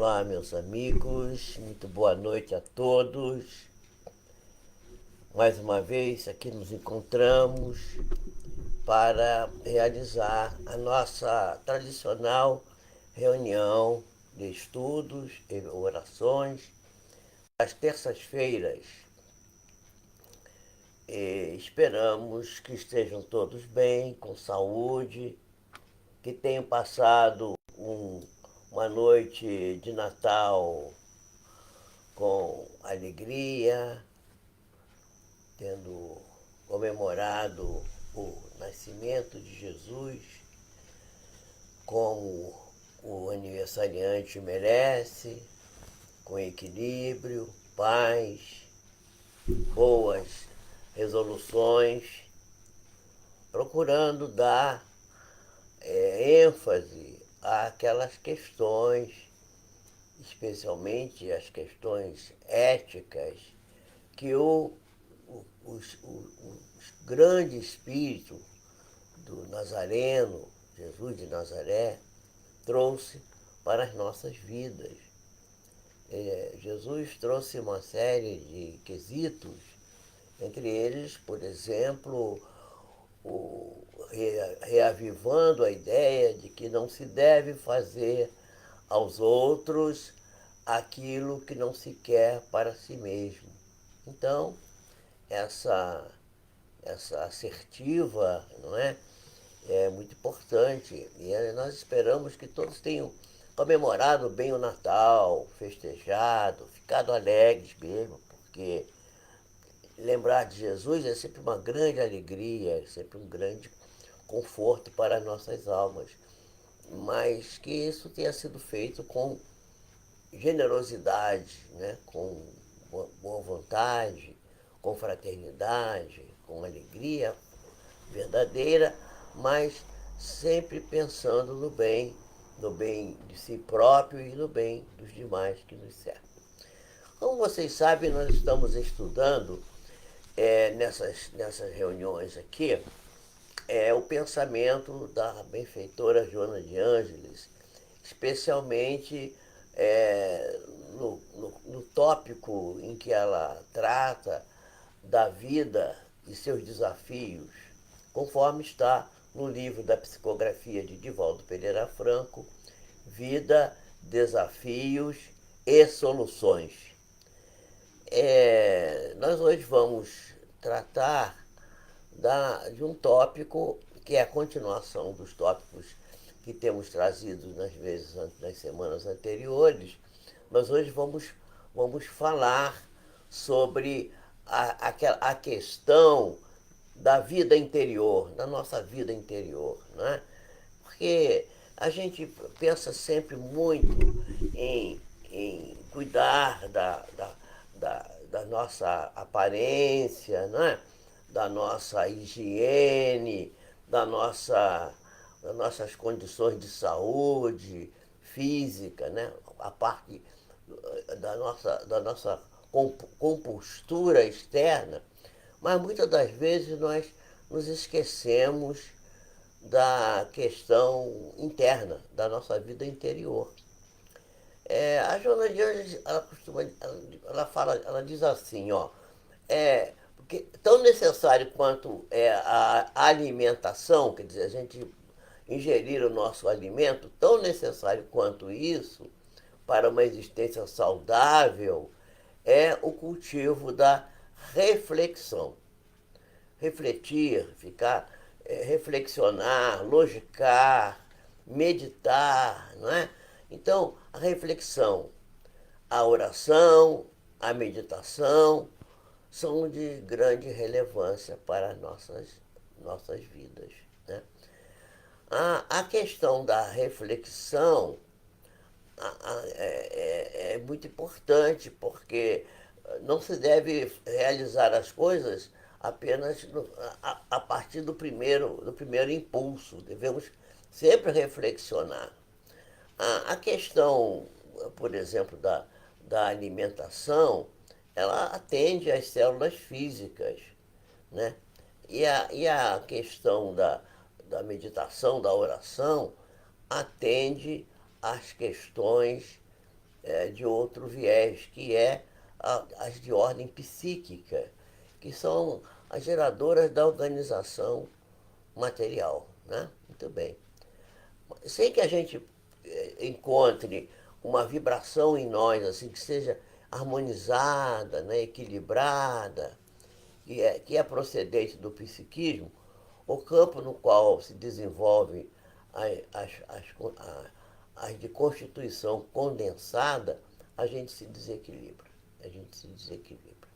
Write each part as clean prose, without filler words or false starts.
Olá, meus amigos, muito boa noite a todos. Mais uma vez aqui nos encontramos para realizar a nossa tradicional reunião de estudos e orações às terças-feiras. E esperamos que estejam todos bem, com saúde, que tenham passado uma noite de Natal com alegria, tendo comemorado o nascimento de Jesus, como o aniversariante merece, com equilíbrio, paz, boas resoluções, procurando dar ênfase àquelas questões, especialmente as questões éticas, que os grandes espíritos do Nazareno, Jesus de Nazaré, trouxe para as nossas vidas. Jesus trouxe uma série de quesitos, entre eles, por exemplo, reavivando a ideia de que não se deve fazer aos outros aquilo que não se quer para si mesmo. Então, essa, essa assertiva, não é? É muito importante. E nós esperamos que todos tenham comemorado bem o Natal, festejado, ficado alegres mesmo, porque lembrar de Jesus é sempre uma grande alegria, é sempre um grande conforto para as nossas almas. Mas que isso tenha sido feito com generosidade, né? Com boa vontade, com fraternidade, com alegria verdadeira, mas sempre pensando no bem de si próprio e no bem dos demais que nos cercam. Como vocês sabem, nós estamos estudando nessas reuniões aqui o pensamento da benfeitora Joana de Ângeles, especialmente no tópico em que ela trata da vida e seus desafios, conforme está no livro da psicografia de Divaldo Pereira Franco, Vida, Desafios e Soluções. Nós hoje vamos tratar de um tópico que é a continuação dos tópicos que temos trazido nas semanas anteriores, mas hoje vamos falar sobre a questão da vida interior, da nossa vida interior, né? Porque a gente pensa sempre muito em cuidar da nossa aparência, né? Da nossa higiene, das nossas condições de saúde física, né? A parte da nossa compostura externa, mas muitas das vezes nós nos esquecemos da questão interna, da nossa vida interior. A Joana de Anjos, ela diz assim, ó, porque tão necessário quanto é a alimentação, quer dizer, a gente ingerir o nosso alimento, tão necessário quanto isso para uma existência saudável é o cultivo da reflexão. Refletir, reflexionar, logicar, meditar, não é? Então, a reflexão, a oração, a meditação são de grande relevância para nossas vidas, né? A questão da reflexão é muito importante, porque não se deve realizar as coisas apenas a partir do primeiro impulso. Devemos sempre reflexionar. A questão, por exemplo, da alimentação, ela atende às células físicas, né? E a questão da meditação, da oração, atende às questões de outro viés, que é as de ordem psíquica, que são as geradoras da organização material. Né? Muito bem. Sem que a gente encontre uma vibração em nós, assim, que seja harmonizada, né, equilibrada, que é procedente do psiquismo, o campo no qual se desenvolve as de constituição condensada, a gente se desequilibra. A gente se desequilibra.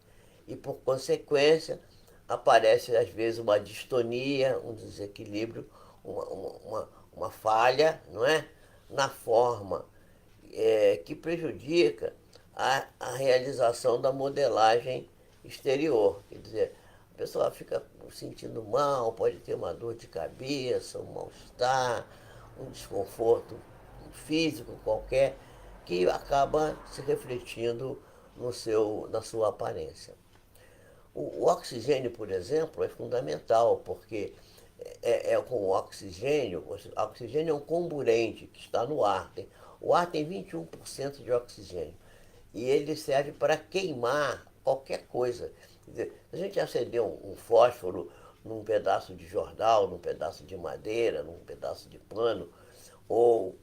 E, por consequência, aparece, às vezes, uma distonia, um desequilíbrio, uma falha, não é? Na forma, que prejudica a realização da modelagem exterior. Quer dizer, a pessoa fica sentindo mal, pode ter uma dor de cabeça, um mal-estar, um desconforto físico qualquer, que acaba se refletindo na sua aparência. O oxigênio, por exemplo, é fundamental, porque com o oxigênio é um comburente que está no ar. O ar tem 21% de oxigênio e ele serve para queimar qualquer coisa. Quer dizer, se a gente acender um fósforo num pedaço de jornal, num pedaço de madeira, num pedaço de pano, ou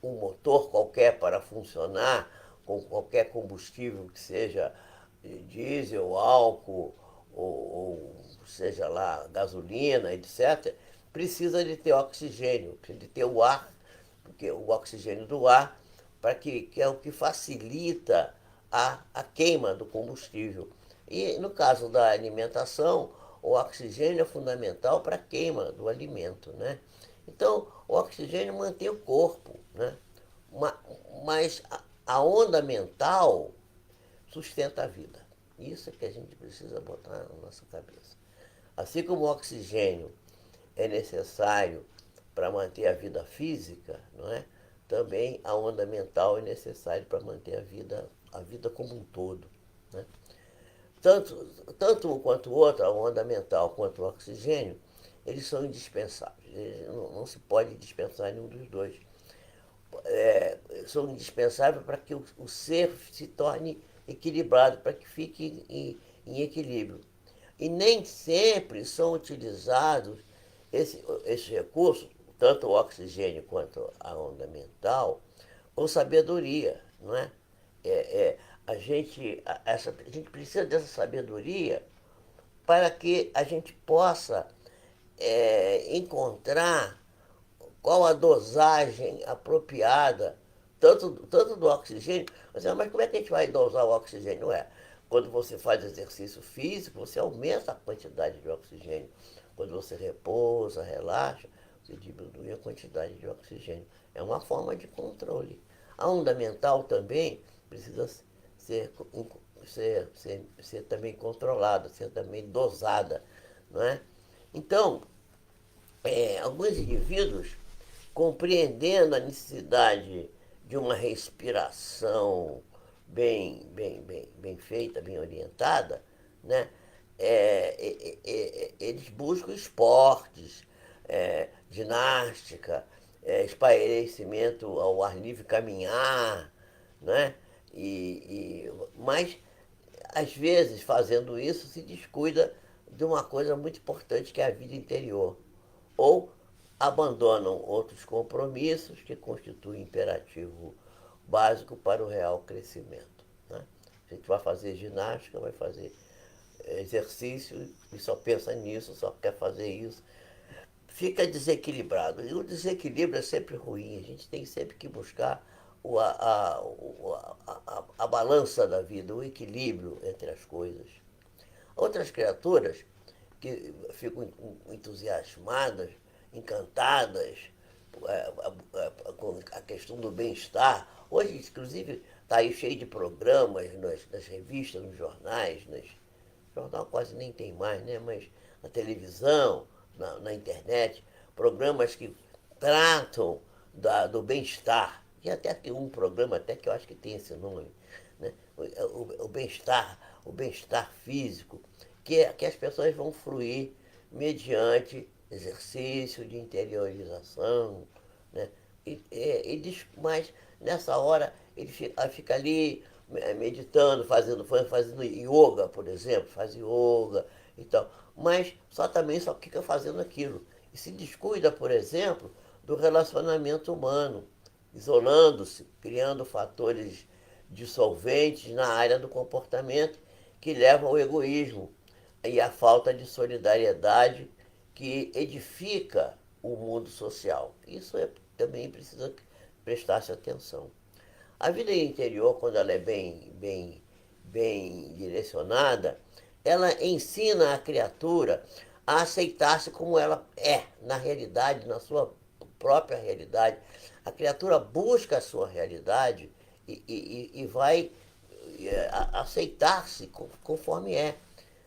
um motor qualquer para funcionar com qualquer combustível que seja diesel, álcool, ou seja lá, gasolina, etc., precisa de ter oxigênio, precisa de ter o ar, porque o oxigênio do ar, que é o que facilita a queima do combustível. E no caso da alimentação, o oxigênio é fundamental para a queima do alimento, né? Então, o oxigênio mantém o corpo, né? Mas a onda mental sustenta a vida. Isso é que a gente precisa botar na nossa cabeça. Assim como o oxigênio é necessário para manter a vida física, não é? Também a onda mental é necessária para manter a vida como um todo. Né? Tanto, tanto um quanto o outro, a onda mental quanto o oxigênio, eles são indispensáveis. Não se pode dispensar nenhum dos dois. São indispensáveis para que o ser se torne equilibrado, para que fique em equilíbrio. E nem sempre são utilizados esses recursos, tanto o oxigênio quanto a onda mental, com sabedoria, não é? A gente precisa dessa sabedoria para que a gente possa encontrar qual a dosagem apropriada, tanto do oxigênio, mas como é que a gente vai dosar o oxigênio? Quando você faz exercício físico, você aumenta a quantidade de oxigênio. Quando você repousa, relaxa, você diminui a quantidade de oxigênio. É uma forma de controle. A onda mental também precisa ser, ser também controlada, ser também dosada. Não é? Então, alguns indivíduos, compreendendo a necessidade de uma respiração bem feita, bem orientada, né? Eles buscam esportes, ginástica, espairecimento ao ar livre, caminhar, né? Mas, às vezes, fazendo isso, se descuida de uma coisa muito importante que é a vida interior. Ou abandonam outros compromissos que constituem imperativo básico para o real crescimento. Né? A gente vai fazer ginástica, vai fazer exercício e só pensa nisso, só quer fazer isso. Fica desequilibrado. E o desequilíbrio é sempre ruim. A gente tem sempre que buscar a balança da vida, o equilíbrio entre as coisas. Outras criaturas que ficam entusiasmadas, encantadas com a questão do bem-estar. Hoje, inclusive, está aí cheio de programas nas revistas, nos jornais, jornal quase nem tem mais, né? Mas na televisão, na internet, programas que tratam do bem-estar. E até tem um programa até que eu acho que tem esse nome, né? O bem-estar físico, que as pessoas vão fruir mediante exercício de interiorização, né? Mas nessa hora ele fica ali meditando, fazendo yoga, por exemplo, faz yoga e tal. Mas só fica fazendo aquilo. E se descuida, por exemplo, do relacionamento humano, isolando-se, criando fatores dissolventes na área do comportamento que levam ao egoísmo e à falta de solidariedade que edifica o mundo social. Também precisa prestar-se atenção. A vida interior, quando ela é bem direcionada, ela ensina a criatura a aceitar-se como ela é, na realidade, na sua própria realidade. A criatura busca a sua realidade e vai aceitar-se conforme é,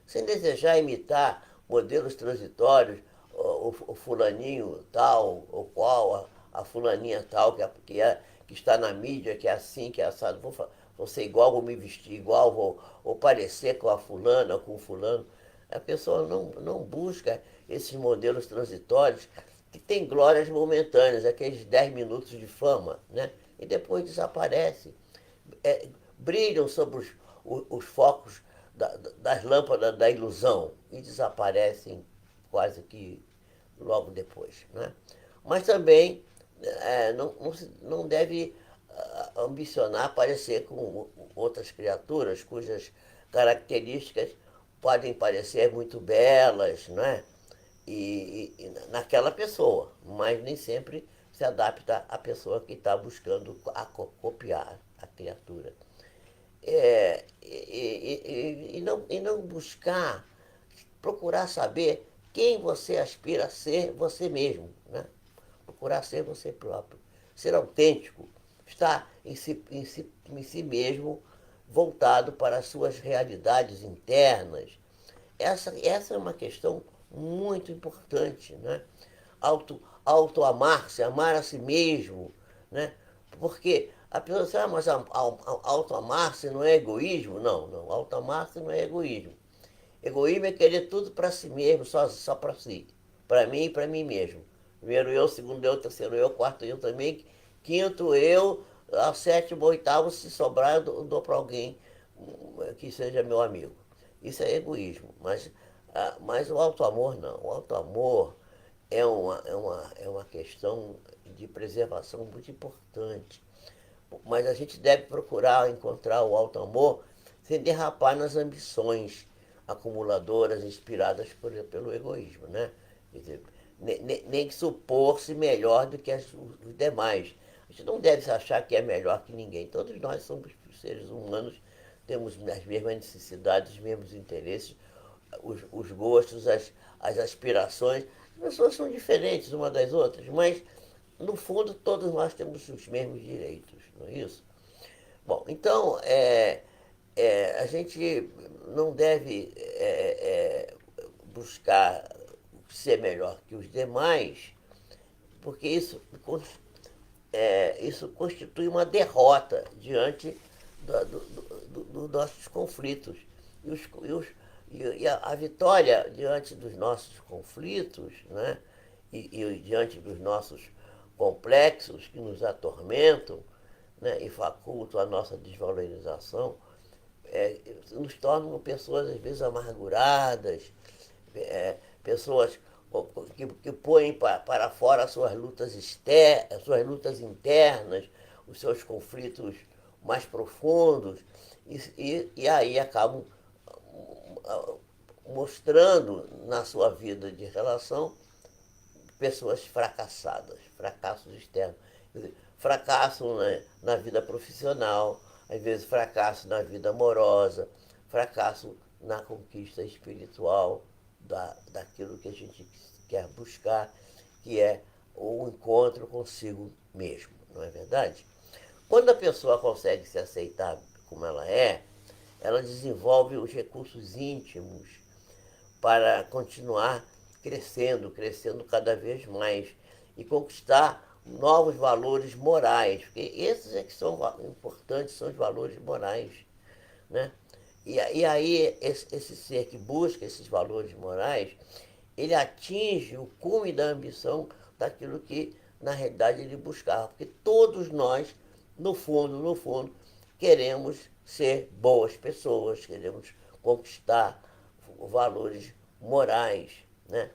sem desejar imitar modelos transitórios, o fulaninho tal ou qual, a fulaninha tal que está na mídia, que é assim, que é assado. Vou ser igual, vou me vestir igual, vou parecer com a fulana, com o fulano. A pessoa não busca esses modelos transitórios que têm glórias momentâneas, aqueles 10 minutos de fama, né? E depois desaparece. Brilham sobre os focos das lâmpadas da ilusão e desaparecem quase que logo depois. Né? Mas também não deve ambicionar parecer com outras criaturas cujas características podem parecer muito belas, né? E naquela pessoa, mas nem sempre se adapta à pessoa que está buscando copiar a criatura. E não buscar, procurar saber quem você aspira a ser você mesmo, né? Procurar ser você próprio, ser autêntico, estar em si mesmo, voltado para as suas realidades internas. Essa é uma questão muito importante, né? Auto-amar-se, amar a si mesmo, né? Porque a pessoa diz, mas auto-amar-se não é egoísmo? Não, não, auto-amar-se não é egoísmo. Egoísmo é querer tudo para si mesmo, só para si. Para mim e para mim mesmo. Primeiro eu, segundo eu, terceiro eu, quarto eu também, quinto eu, a sétimo, oitavo, se sobrar, eu dou para alguém que seja meu amigo. Isso é egoísmo. Mas o auto-amor não. O auto-amor é uma questão de preservação muito importante. Mas a gente deve procurar encontrar o alto-amor sem derrapar nas ambições acumuladoras inspiradas pelo egoísmo, né? Quer dizer, nem supor-se melhor do que os demais. A gente não deve se achar que é melhor que ninguém. Todos nós somos seres humanos, temos as mesmas necessidades, os mesmos interesses, os gostos, as aspirações. As pessoas são diferentes umas das outras, mas no fundo todos nós temos os mesmos direitos, não é isso? Bom, então a gente não deve buscar ser melhor que os demais, porque isso constitui uma derrota diante dos nossos conflitos. E a vitória diante dos nossos conflitos, né? E diante dos nossos complexos que nos atormentam, né? E facultam a nossa desvalorização, nos tornam pessoas, às vezes, amarguradas, pessoas que põem para fora as suas as suas lutas internas, os seus conflitos mais profundos, e aí acabam mostrando na sua vida de relação pessoas fracassadas, fracassos externos. Fracasso, né, na vida profissional, às vezes fracasso na vida amorosa, fracasso na conquista espiritual daquilo que a gente quer buscar, que é o encontro consigo mesmo, não é verdade? Quando a pessoa consegue se aceitar como ela desenvolve os recursos íntimos para continuar crescendo cada vez mais e conquistar novos valores morais, porque esses é que são importantes, são os valores morais, né? E aí esse ser que busca esses valores morais, ele atinge o cume da ambição daquilo que na realidade, ele buscava. Porque todos nós, no fundo, queremos ser boas pessoas, queremos conquistar valores morais, né?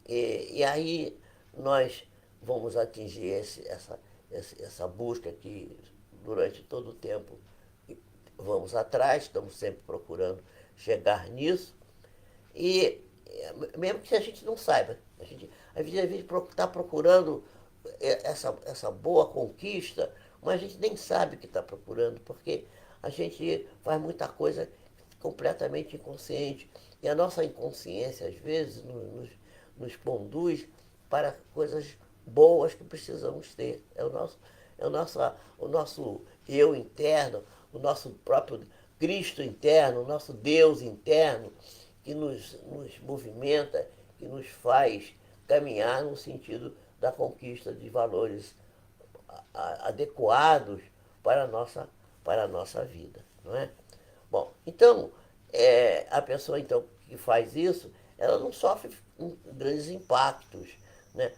E aí nós vamos atingir essa busca que durante todo o tempo vamos atrás, estamos sempre procurando chegar nisso. E mesmo que a gente não saiba, às vezes está procurando essa boa conquista, mas a gente nem sabe o que está procurando, porque a gente faz muita coisa completamente inconsciente. E a nossa inconsciência, às vezes, nos conduz para coisas boas que precisamos ter. O nosso eu interno, o nosso próprio Cristo interno, o nosso Deus interno, que nos movimenta, que nos faz caminhar no sentido da conquista de valores adequados para a nossa vida, não é? Bom, então, a pessoa então, que faz isso, ela não sofre grandes impactos, né?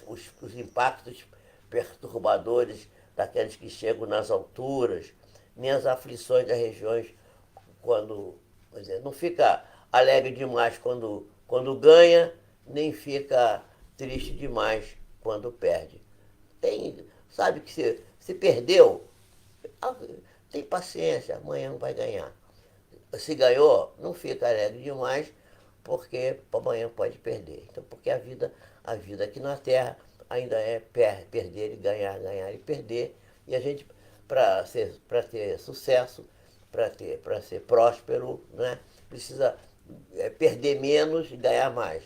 Os impactos perturbadores daqueles que chegam nas alturas, nem as aflições das regiões quando, quer dizer, não fica alegre demais quando ganha, nem fica triste demais quando perde. Sabe que se perdeu, tem paciência, amanhã vai ganhar. Se ganhou, não fica alegre demais, porque amanhã pode perder. Então, porque a vida aqui na Terra ainda é perder e ganhar, ganhar e perder. E a gente, para ter sucesso, para ser próspero, né, precisa perder menos e ganhar mais.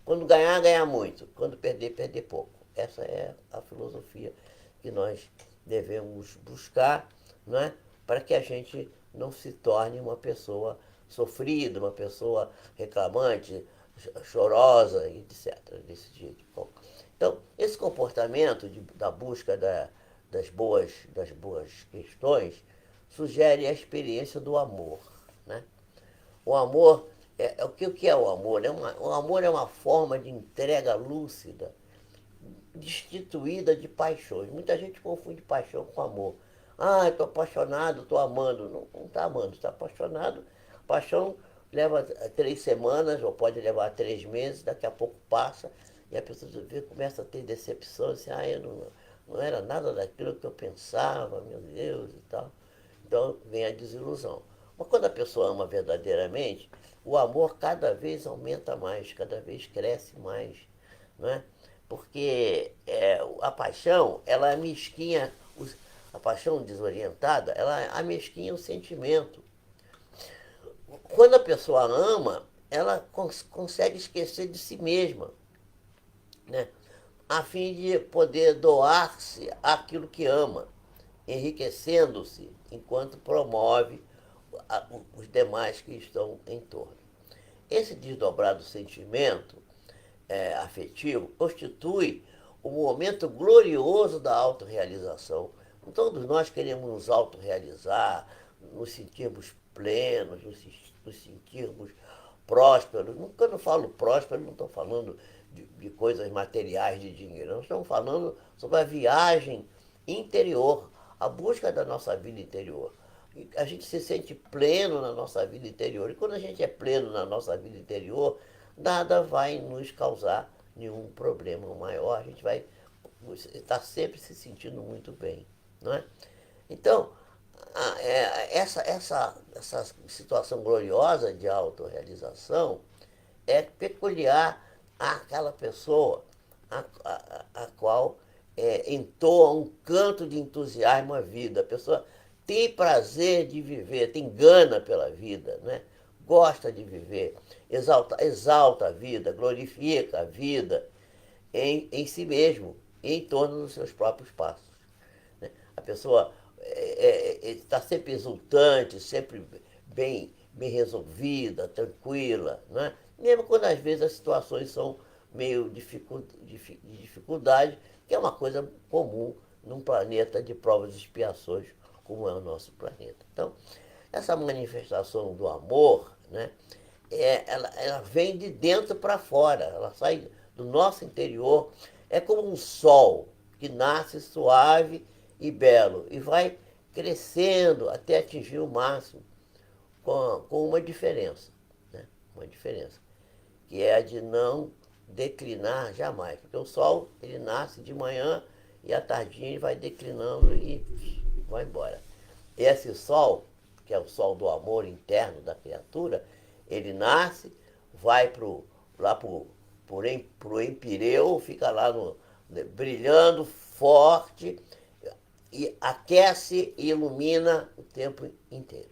Quando ganhar, ganhar muito. Quando perder, perder pouco. Essa é a filosofia que nós devemos buscar, né, para que a gente não se torne uma pessoa sofrida, uma pessoa reclamante, chorosa, etc. Desse jeito. Bom, então, esse comportamento da busca das boas questões sugere a experiência do amor. Né? O amor, o que é o amor? O amor é uma forma de entrega lúcida, destituída de paixões. Muita gente confunde paixão com amor. Ah, estou apaixonado, estou amando. Não está amando, está apaixonado. Paixão leva 3 semanas, ou pode levar 3 meses, daqui a pouco passa, e a pessoa começa a ter decepção, assim, eu não era nada daquilo que eu pensava, meu Deus, e tal. Então vem a desilusão. Mas quando a pessoa ama verdadeiramente, o amor cada vez aumenta mais, cada vez cresce mais, não é? Porque a paixão, ela amesquinha, a paixão desorientada, ela amesquinha o sentimento. Quando a pessoa ama, ela consegue esquecer de si mesma, né? A fim de poder doar-se àquilo que ama, enriquecendo-se enquanto promove os demais que estão em torno. Esse desdobrado sentimento afetivo constitui o momento glorioso da autorrealização. Todos nós queremos nos autorrealizar, nos sentirmos plenos, nos sentirmos prósperos. Quando eu falo próspero, não estou falando de coisas materiais, de dinheiro. Nós estamos falando sobre a viagem interior, a busca da nossa vida interior. A gente se sente pleno na nossa vida interior. E quando a gente é pleno na nossa vida interior, nada vai nos causar nenhum problema maior. A gente vai estar sempre se sentindo muito bem, não é? Então, essa situação gloriosa de autorrealização é peculiar àquela pessoa a qual entoa um canto de entusiasmo à vida. A pessoa tem prazer de viver, tem gana pela vida, né? Gosta de viver, exalta a vida, glorifica a vida em si mesmo, em torno dos seus próprios passos. Né? A pessoa está sempre exultante, sempre bem resolvida, tranquila, né? Mesmo quando às vezes as situações são meio de dificuldade, que é uma coisa comum num planeta de provas e expiações como é o nosso planeta. Então, essa manifestação do amor, né, ela vem de dentro para fora, ela sai do nosso interior, é como um sol que nasce suave e belo e vai crescendo até atingir o máximo, com uma diferença, né? Uma diferença, que é a de não declinar jamais. Porque o sol, ele nasce de manhã e à tardinha ele vai declinando e vai embora. Esse sol, que é o sol do amor interno da criatura, ele nasce, vai lá pro empireu, fica lá brilhando forte, e aquece e ilumina o tempo inteiro.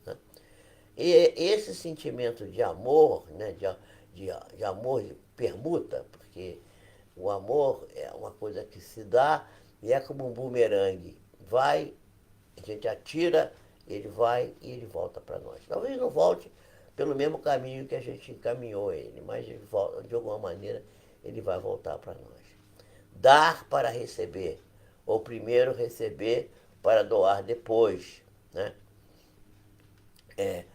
Né? E esse sentimento de amor, né, de amor de permuta, porque o amor é uma coisa que se dá e é como um bumerangue. Vai, a gente atira, ele vai e ele volta para nós. Talvez não volte pelo mesmo caminho que a gente encaminhou ele, mas de alguma maneira ele vai voltar para nós. Dar para receber, ou primeiro receber para doar depois. Né? É,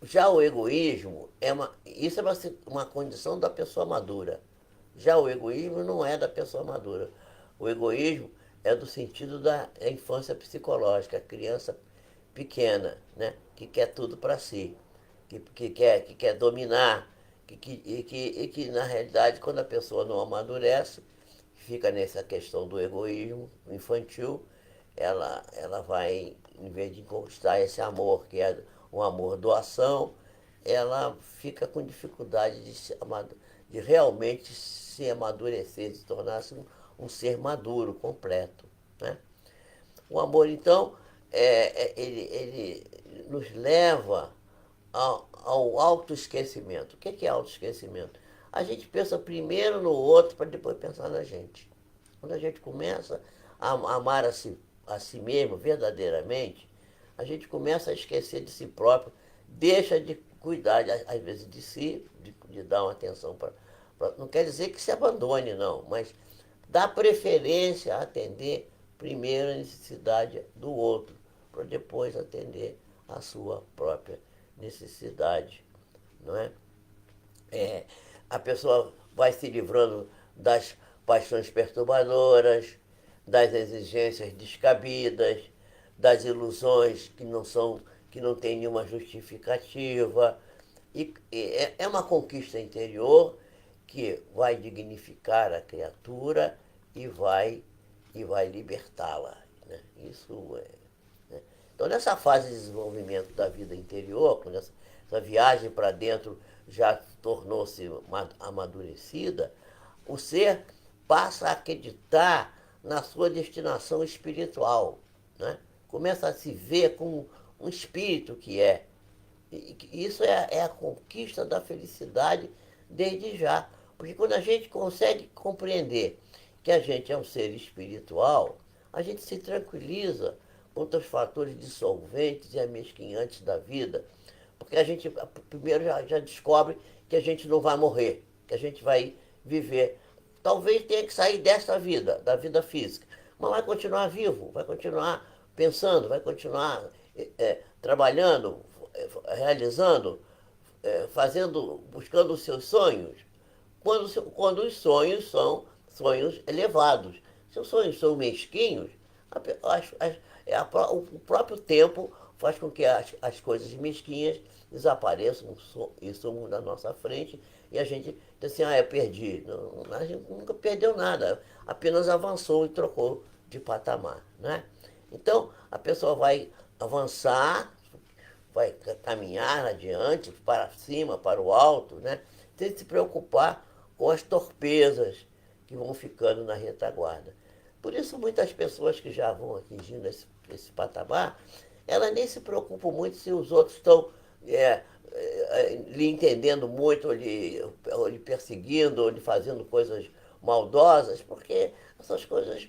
já o egoísmo, isso é uma condição da pessoa madura. Já o egoísmo não é da pessoa madura. O egoísmo é do sentido da infância psicológica, a criança pequena, né, que quer tudo para si, que quer dominar, que, na realidade, quando a pessoa não amadurece, fica nessa questão do egoísmo infantil, ela vai, em vez de conquistar esse amor, que é um amor doação, ela fica com dificuldade de realmente se amadurecer, de se tornar-se um ser maduro, completo. Né? O amor, então, ele nos leva ao autoesquecimento. O que é autoesquecimento? A gente pensa primeiro no outro para depois pensar na gente. Quando a gente começa a amar a si mesmo verdadeiramente, a gente começa a esquecer de si próprio, deixa de cuidar, às vezes, de si, de dar uma atenção para. Não quer dizer que se abandone, não, mas dá preferência a atender primeiro a necessidade do outro, para depois atender a sua própria necessidade. Não é? A pessoa vai se livrando das paixões perturbadoras, das exigências descabidas, das ilusões que não têm nenhuma justificativa. É uma conquista interior que vai dignificar a criatura e vai libertá-la. Né? Isso é. Né? Então, nessa fase de desenvolvimento da vida interior, quando essa viagem para dentro já tornou-se amadurecida, o ser passa a acreditar na sua destinação espiritual. Né? Começa a se ver como um espírito que é. E isso é a conquista da felicidade desde já. Porque quando a gente consegue compreender que a gente é um ser espiritual, a gente se tranquiliza contra os fatores dissolventes e amesquinhantes da vida, porque a gente primeiro já descobre que a gente não vai morrer, que a gente vai viver. Talvez tenha que sair desta vida, da vida física, mas vai continuar vivo, vai continuar pensando, vai continuar trabalhando, realizando, buscando os seus sonhos, quando os sonhos são sonhos elevados. Se os sonhos são mesquinhos, o próprio tempo faz com que as coisas mesquinhas desapareçam e sumam da nossa frente e a gente diz assim, eu perdi. Não, a gente nunca perdeu nada, apenas avançou e trocou de patamar. Né? Então, a pessoa vai avançar, vai caminhar adiante, para cima, para o alto, né? Sem se preocupar com as torpezas que vão ficando na retaguarda. Por isso, muitas pessoas que já vão atingindo esse patamar, elas nem se preocupam muito se os outros estão lhe entendendo muito, ou lhe perseguindo, ou lhe fazendo coisas maldosas, porque essas coisas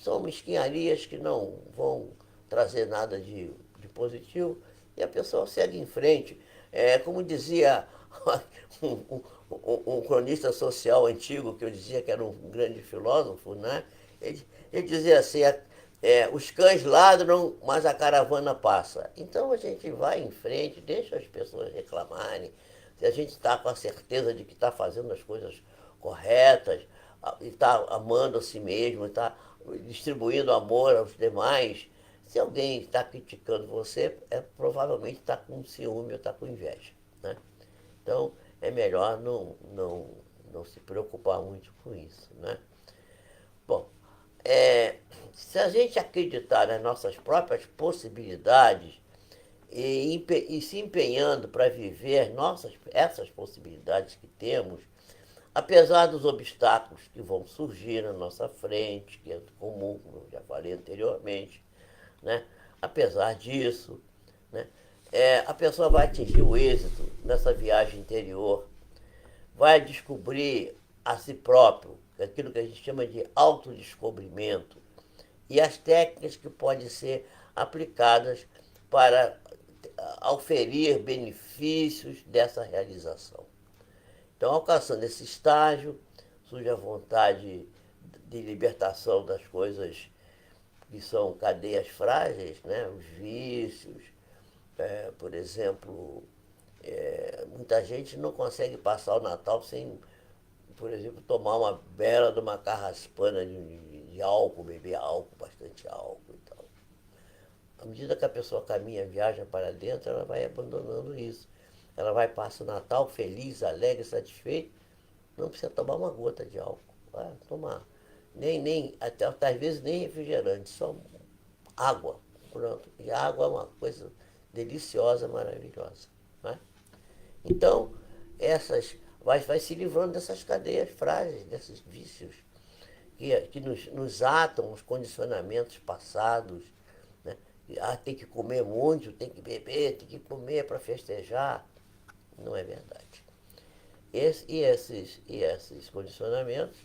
são mesquinharias que não vão trazer nada de positivo e a pessoa segue em frente. Como dizia um cronista social antigo, que eu dizia que era um grande filósofo, né? Ele dizia assim, os cães ladram, mas a caravana passa. Então a gente vai em frente, deixa as pessoas reclamarem. Se a gente está com a certeza de que está fazendo as coisas corretas, e está amando a si mesmo, está distribuindo amor aos demais, se alguém está criticando você, provavelmente está com ciúme ou está com inveja. Né? Então, é melhor não se preocupar muito com isso. Né? Bom, se a gente acreditar nas nossas próprias possibilidades e se empenhando para viver essas possibilidades que temos, apesar dos obstáculos que vão surgir na nossa frente, que é comum, como eu já falei anteriormente, né? Apesar disso, né? A pessoa vai atingir o êxito nessa viagem interior, vai descobrir a si próprio, aquilo que a gente chama de autodescobrimento, e as técnicas que podem ser aplicadas para auferir benefícios dessa realização. Então, alcançando esse estágio, surge a vontade de libertação das coisas que são cadeias frágeis, né? Os vícios, por exemplo, muita gente não consegue passar o Natal sem, por exemplo, tomar uma bela de uma carraspana de álcool, beber álcool, bastante álcool e tal. À medida que a pessoa caminha, viaja para dentro, ela vai abandonando isso. Ela vai passar o Natal feliz, alegre, satisfeita, não precisa tomar uma gota de álcool. Vai tomar. Até às vezes nem refrigerante, só água. Pronto. E a água é uma coisa deliciosa, maravilhosa. Né? Então, vai se livrando dessas cadeias frágeis, desses vícios que nos atam os condicionamentos passados. Né? Tem que comer muito, tem que beber, tem que comer para festejar. Não é verdade. Esses condicionamentos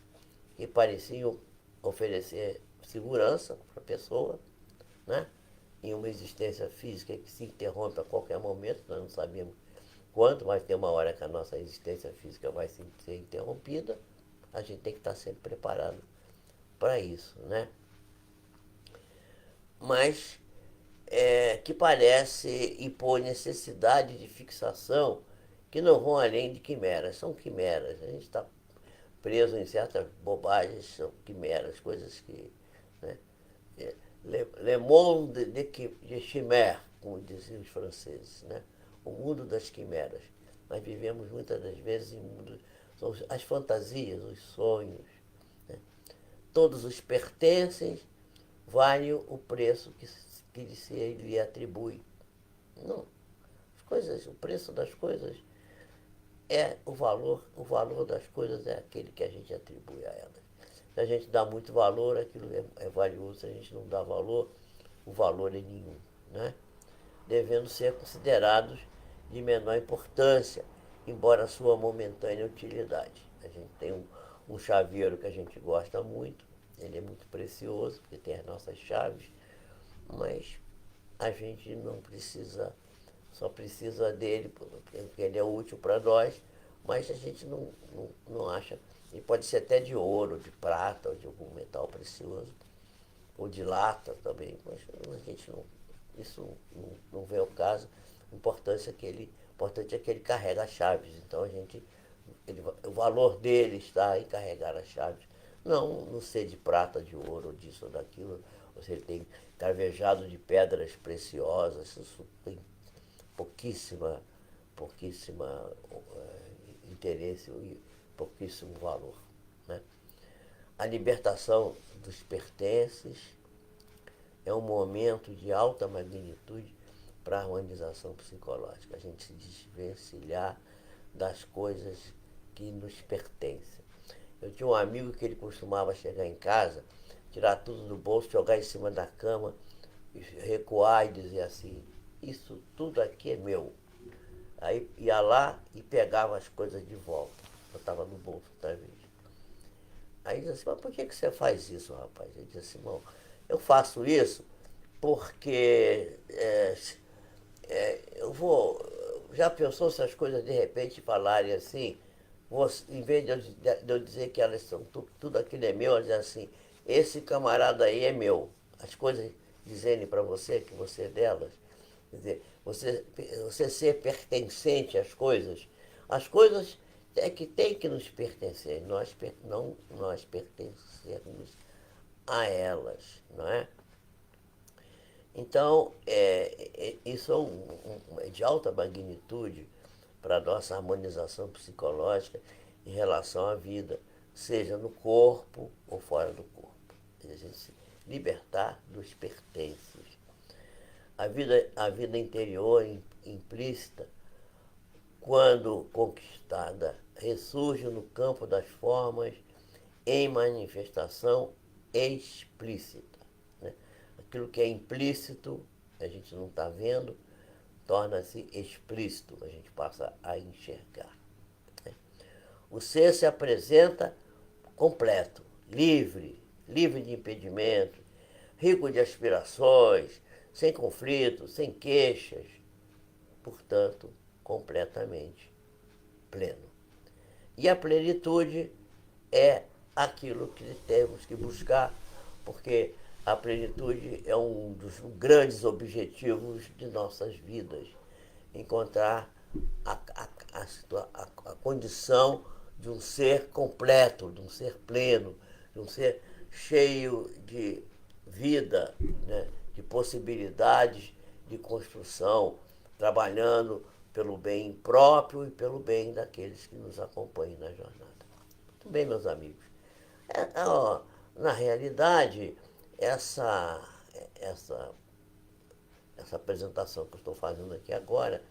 que pareciam oferecer segurança para a pessoa, né? Em uma existência física que se interrompe a qualquer momento, nós não sabemos quando, mas tem uma hora que a nossa existência física vai ser interrompida, a gente tem que estar sempre preparado para isso. Né? Mas que parece impor necessidade de fixação que não vão além de quimeras. São quimeras. A gente está preso em certas bobagens, são quimeras, coisas que... Né? Le monde de chimère, como diziam os franceses. Né? O mundo das quimeras. Nós vivemos muitas das vezes em mundo... São as fantasias, os sonhos. Né? Todos os pertencem, valem o preço que se lhe atribui. Não. O preço das coisas é o valor das coisas é aquele que a gente atribui a elas. Se a gente dá muito valor, aquilo é valioso. Se a gente não dá valor, o valor é nenhum. Né? Devendo ser considerados de menor importância, embora sua momentânea utilidade. A gente tem um chaveiro que a gente gosta muito, ele é muito precioso, porque tem as nossas chaves, mas a gente não precisa, só precisa dele, porque ele é útil para nós, mas a gente não acha. Ele pode ser até de ouro, de prata, ou de algum metal precioso, ou de lata também, mas a gente isso não vem ao caso. O importante é que ele carrega as chaves, então o valor dele está em carregar as chaves, não ser de prata, de ouro, disso ou daquilo, ou se ele tem cravejado de pedras preciosas, isso tem pouquíssima interesse e pouquíssimo valor. Né? A libertação dos pertences é um momento de alta magnitude para a harmonização psicológica, a gente se desvencilhar das coisas que nos pertencem. Eu tinha um amigo que ele costumava chegar em casa, tirar tudo do bolso, jogar em cima da cama, recuar e dizer assim, isso tudo aqui é meu. Aí ia lá e pegava as coisas de volta. Eu estava no bolso outra vez. Aí disse assim, mas por que você faz isso, rapaz? Ele disse assim, bom, eu faço isso porque eu vou... Já pensou se as coisas de repente falarem assim, em vez de eu dizer que elas são tudo aquilo é meu, eu dizer assim, esse camarada aí é meu. As coisas dizerem para você que você é delas. Quer dizer, você ser pertencente às coisas é que tem que nos pertencer, não nós pertencermos a elas, não é? Então, isso é de alta magnitude para a nossa harmonização psicológica em relação à vida, seja no corpo ou fora do corpo. A gente se libertar dos pertences. A vida interior implícita, quando conquistada, ressurge no campo das formas em manifestação explícita. Né? Aquilo que é implícito, a gente não está vendo, torna-se explícito, a gente passa a enxergar. Né? O ser se apresenta completo, livre de impedimentos, rico de aspirações, sem conflitos, sem queixas, portanto, completamente pleno. E a plenitude é aquilo que temos que buscar, porque a plenitude é um dos grandes objetivos de nossas vidas, encontrar a condição de um ser completo, de um ser pleno, de um ser cheio de vida, né, de possibilidades de construção, trabalhando pelo bem próprio e pelo bem daqueles que nos acompanham na jornada. Muito bem, meus amigos. Na realidade, essa, essa, essa apresentação que eu estou fazendo aqui agora,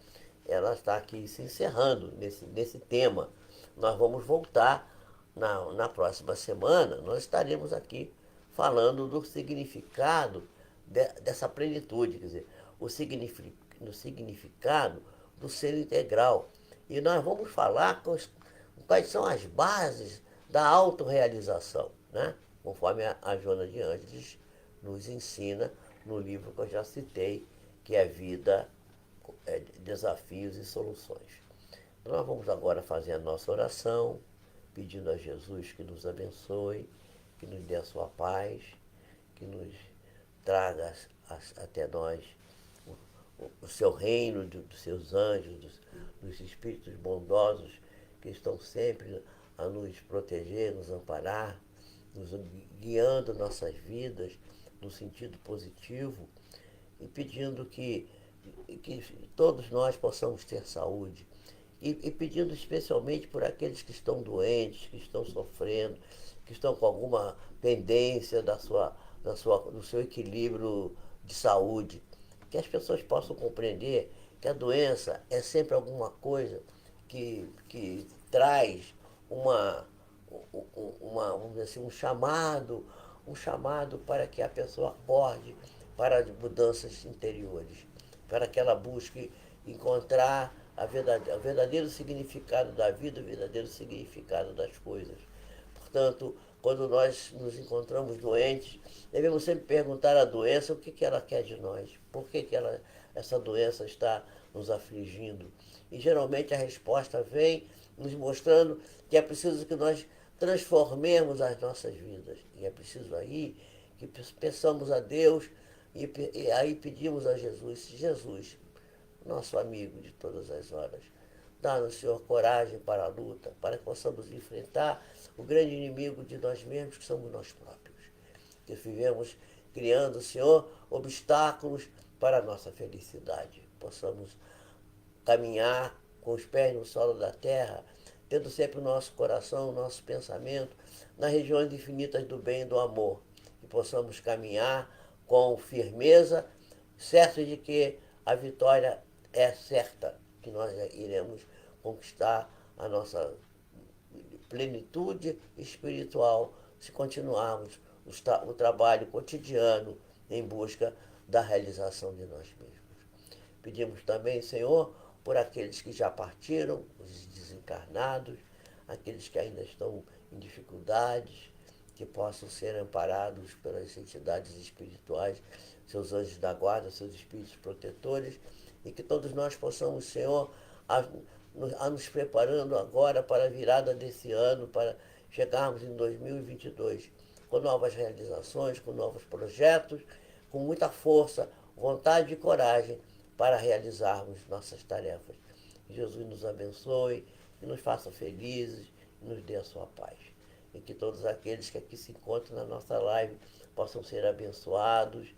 ela está aqui se encerrando nesse tema. Nós vamos voltar na próxima semana, nós estaremos aqui falando do significado dessa plenitude, quer dizer, o significado do ser integral. E nós vamos falar quais são as bases da autorrealização, né? Conforme a Joana de Ângeles nos ensina no livro que eu já citei, que é Vida, Desafios e Soluções. Nós vamos agora fazer a nossa oração, pedindo a Jesus que nos abençoe, que nos dê a sua paz, que nos traga até nós o seu reino, dos seus anjos, dos espíritos bondosos que estão sempre a nos proteger, nos amparar, nos guiando nossas vidas no sentido positivo e pedindo que todos nós possamos ter saúde. E pedindo especialmente por aqueles que estão doentes, que estão sofrendo, que estão com alguma pendência do seu equilíbrio de saúde. Que as pessoas possam compreender que a doença é sempre alguma coisa que traz vamos dizer assim, um chamado para que a pessoa acorde para mudanças interiores, para que ela busque encontrar o verdadeiro significado da vida, o verdadeiro significado das coisas. Portanto, quando nós nos encontramos doentes, devemos sempre perguntar à doença o que ela quer de nós, por que essa doença está nos afligindo. E geralmente a resposta vem nos mostrando que é preciso que nós transformemos as nossas vidas. E é preciso aí que peçamos a Deus e aí pedimos a Jesus, nosso amigo de todas as horas, dá-nos, Senhor, coragem para a luta, para que possamos enfrentar o grande inimigo de nós mesmos, que somos nós próprios. Que vivemos criando, Senhor, obstáculos para a nossa felicidade. Possamos caminhar com os pés no solo da terra, tendo sempre o nosso coração, o nosso pensamento nas regiões infinitas do bem e do amor. Que possamos caminhar com firmeza, certos de que a vitória é certa, que nós iremos conquistar a nossa plenitude espiritual se continuarmos o trabalho cotidiano em busca da realização de nós mesmos. Pedimos também, Senhor, por aqueles que já partiram, os desencarnados, aqueles que ainda estão em dificuldades, que possam ser amparados pelas entidades espirituais, seus anjos da guarda, seus espíritos protetores, e que todos nós possamos, Senhor, a nos preparando agora para a virada desse ano, para chegarmos em 2022 com novas realizações, com novos projetos, com muita força, vontade e coragem para realizarmos nossas tarefas. Que Jesus nos abençoe, que nos faça felizes e nos dê a sua paz. E que todos aqueles que aqui se encontram na nossa live possam ser abençoados,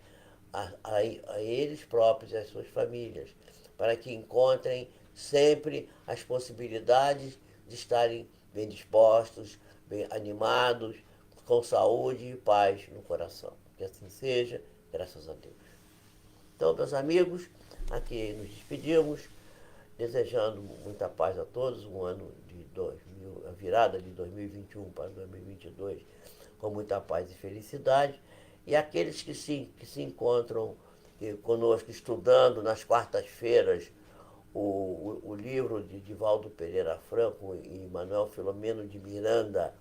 a eles próprios e às suas famílias, para que encontrem sempre as possibilidades de estarem bem dispostos, bem animados, com saúde e paz no coração. Que assim seja, graças a Deus. Então, meus amigos, aqui nos despedimos, desejando muita paz a todos, um ano de 2000, a virada de 2021 para 2022, com muita paz e felicidade. E aqueles que se encontram conosco estudando nas quartas-feiras o livro de Divaldo Pereira Franco e Manuel Filomeno de Miranda,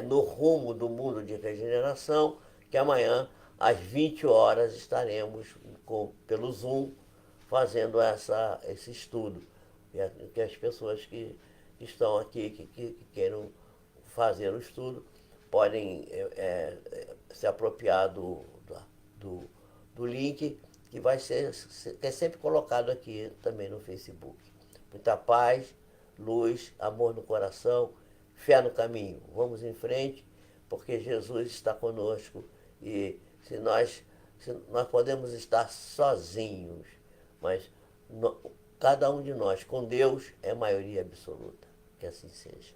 No Rumo do Mundo de Regeneração, que amanhã, às 20 horas, estaremos pelo Zoom fazendo esse estudo. Que as pessoas que estão aqui, que queiram fazer o estudo, podem se apropriar do, do link que que é sempre colocado aqui também no Facebook. Muita paz, luz, amor no coração, fé no caminho. Vamos em frente, porque Jesus está conosco e se nós podemos estar sozinhos, mas cada um de nós com Deus é maioria absoluta. Que assim seja.